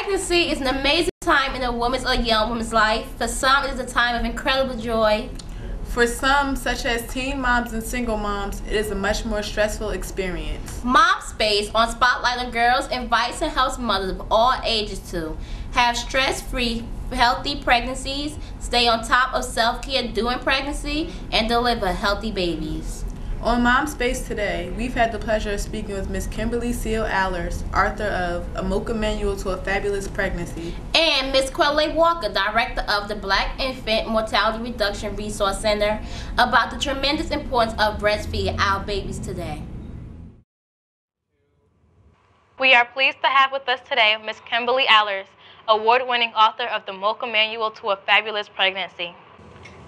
Pregnancy is an amazing time in a woman's or young woman's life. For some, it is a time of incredible joy. For some, such as teen moms and single moms, it is a much more stressful experience. Mom Space on Spotlight on Girls invites and helps mothers of all ages to have stress-free, healthy pregnancies, stay on top of self-care during pregnancy, and deliver healthy babies. On Mom Space today, we've had the pleasure of speaking with Ms. Kimberly Seal Allers, author of A Mocha Manual to a Fabulous Pregnancy, and Ms. Quelle Walker, director of the Black Infant Mortality Reduction Resource Center, about the tremendous importance of breastfeeding our babies today. We are pleased to have with us today Ms. Kimberly Allers, award-winning author of the Mocha Manual to a Fabulous Pregnancy.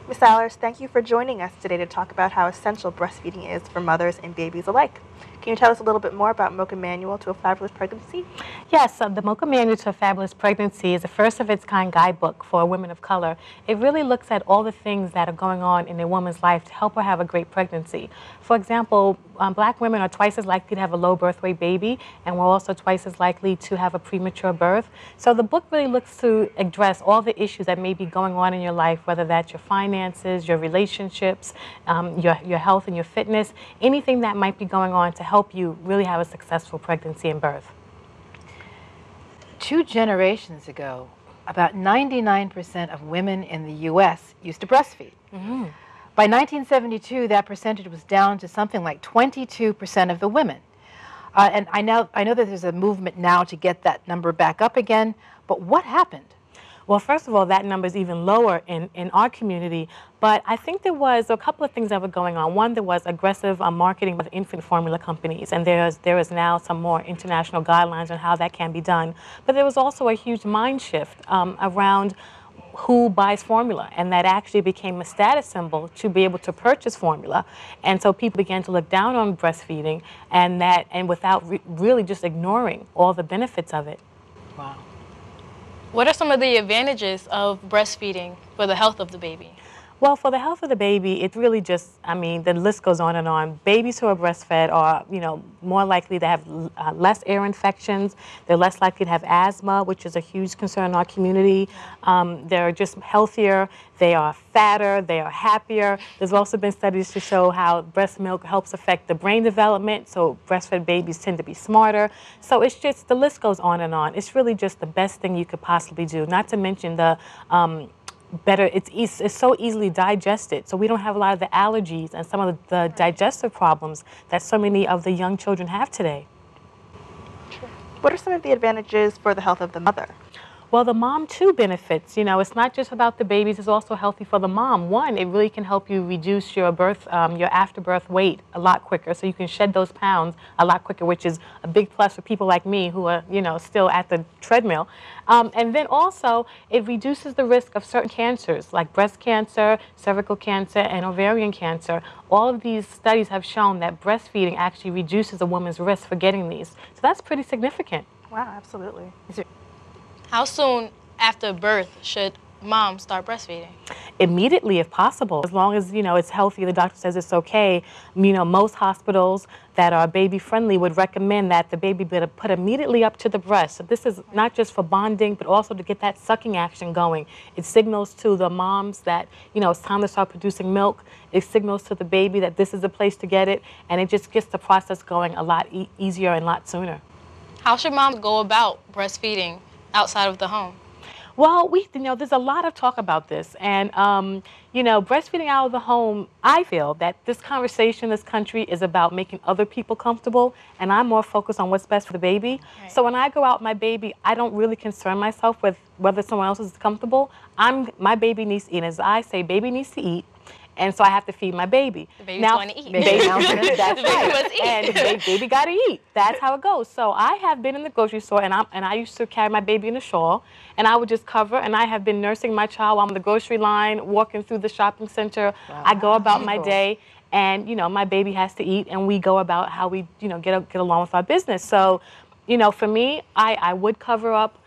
Ms. Allers, thank you for joining us today to talk about how essential breastfeeding is for mothers and babies alike. Can you tell us a little bit more about Mocha Manual to a Fabulous Pregnancy? Yes, the Mocha Manual to a Fabulous Pregnancy is a first-of-its-kind guidebook for women of color. It really looks at all the things that are going on in a woman's life to help her have a great pregnancy. For example, black women are twice as likely to have a low birth weight baby, and we're also twice as likely to have a premature birth. So the book really looks to address all the issues that may be going on in your life, whether that's your finances, your relationships, your health and your fitness, anything that might be going on to help you really have a successful pregnancy and birth. 2 generations ago, about 99% of women in the U.S. used to breastfeed. Mm-hmm. By 1972, that percentage was down to something like 22% of the women. And I know that there's a movement now to get that number back up again, but what happened? Well, first of all, that number is even lower in our community, but I think there was a couple of things that were going on. One, there was aggressive marketing with infant formula companies, and there is now some more international guidelines on how that can be done. But there was also a huge mind shift around who buys formula, and that actually became a status symbol to be able to purchase formula. And so people began to look down on breastfeeding and without really just ignoring all the benefits of it. Wow. What are some of the advantages of breastfeeding for the health of the baby? Well, for the health of the baby, it really just, I mean, the list goes on and on. Babies who are breastfed are, more likely to have less ear infections. They're less likely to have asthma, which is a huge concern in our community. They're just healthier. They are fatter. They are happier. There's also been studies to show how breast milk helps affect the brain development, so breastfed babies tend to be smarter. So it's just, the list goes on and on. It's really just the best thing you could possibly do, not to mention the it's so easily digested, so we don't have a lot of the allergies and some of the digestive problems that so many of the young children have today. What are some of the advantages for the health of the mother? Well, the mom too benefits. It's not just about the babies, it's also healthy for the mom. One, it really can help you reduce your your after-birth weight a lot quicker, so you can shed those pounds a lot quicker, which is a big plus for people like me who are, still at the treadmill. And then also, it reduces the risk of certain cancers, like breast cancer, cervical cancer, and ovarian cancer. All of these studies have shown that breastfeeding actually reduces a woman's risk for getting these. So that's pretty significant. Wow, absolutely. How soon after birth should mom start breastfeeding? Immediately, if possible. As long as, it's healthy, the doctor says it's okay. Most hospitals that are baby-friendly would recommend that the baby be put immediately up to the breast. So this is not just for bonding, but also to get that sucking action going. It signals to the moms that, it's time to start producing milk. It signals to the baby that this is the place to get it, and it just gets the process going a lot easier and a lot sooner. How should moms go about breastfeeding outside of the home? Well, there's a lot of talk about this, and breastfeeding out of the home, I feel that this conversation in this country is about making other people comfortable, and I'm more focused on what's best for the baby. Right. So when I go out with my baby, I don't really concern myself with whether someone else is comfortable. My baby needs to eat. As I say, baby needs to eat. And so I have to feed my baby. The baby's going to eat. That's right. And baby got to eat. That's how it goes. So I have been in the grocery store, and I used to carry my baby in a shawl, and I would just cover, and I have been nursing my child while I'm on the grocery line, walking through the shopping center. Wow. I go about my day, and, my baby has to eat, and we go about how we, get along with our business. So, for me, I would cover up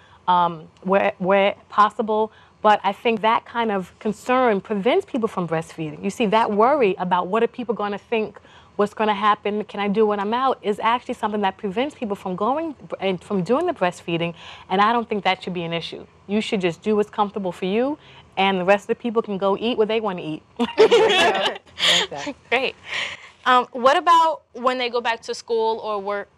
where possible. But I think that kind of concern prevents people from breastfeeding. You see, that worry about what are people going to think what's going to happen, can I do when I'm out, is actually something that prevents people from going and from doing the breastfeeding, and I don't think that should be an issue. You should just do what's comfortable for you, and the rest of the people can go eat what they want to eat. Great. What about when they go back to school or work?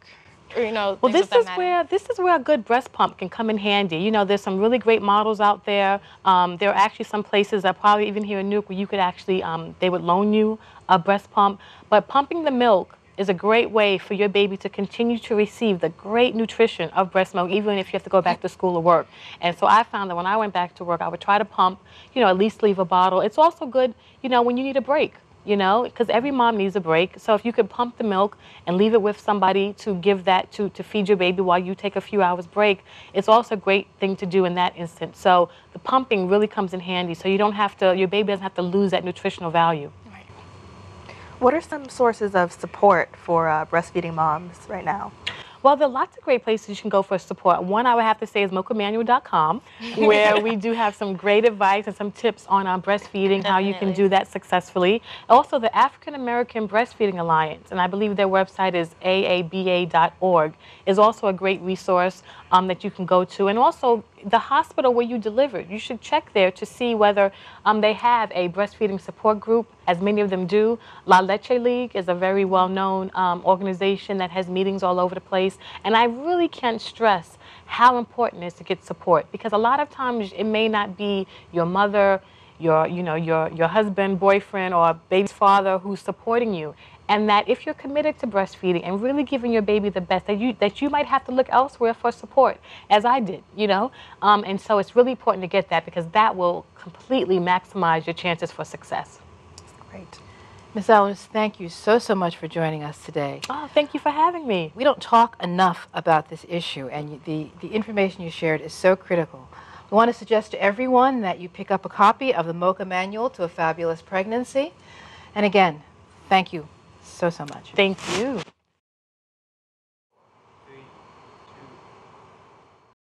Or, you know, well, this is where a good breast pump can come in handy. You know, there's some really great models out there. There are actually some places that probably even here in Newark where you could actually, they would loan you a breast pump. But pumping the milk is a great way for your baby to continue to receive the great nutrition of breast milk, even if you have to go back to school or work. And so I found that when I went back to work, I would try to pump, you know, at least leave a bottle. It's also good, you know, when you need a break. You know, because every mom needs a break. So if you could pump the milk and leave it with somebody to give that to feed your baby while you take a few hours break, it's also a great thing to do in that instance. So the pumping really comes in handy. So you don't have to, your baby doesn't have to lose that nutritional value. Right. What are some sources of support for breastfeeding moms right now? Well, there are lots of great places you can go for support. One I would have to say is mochamanual.com, where we do have some great advice and some tips on breastfeeding, how you can do that successfully. Also, the African American Breastfeeding Alliance, and I believe their website is aaba.org, is also a great resource that you can go to. And also, the hospital where you delivered, you should check there to see whether they have a breastfeeding support group, as many of them do. La Leche League is a very well-known organization that has meetings all over the place. And I really can't stress how important it is to get support, because a lot of times it may not be your mother, your husband, boyfriend, or baby's father who's supporting you. And that if you're committed to breastfeeding and really giving your baby the best, that you might have to look elsewhere for support, as I did, you know. And so it's really important to get that, because that will completely maximize your chances for success. Great. Ms. Allers, thank you so much for joining us today. Oh, thank you for having me. We don't talk enough about this issue, and the information you shared is so critical. We want to suggest to everyone that you pick up a copy of the Mocha Manual to a Fabulous Pregnancy. And again, thank you so much. Thank you.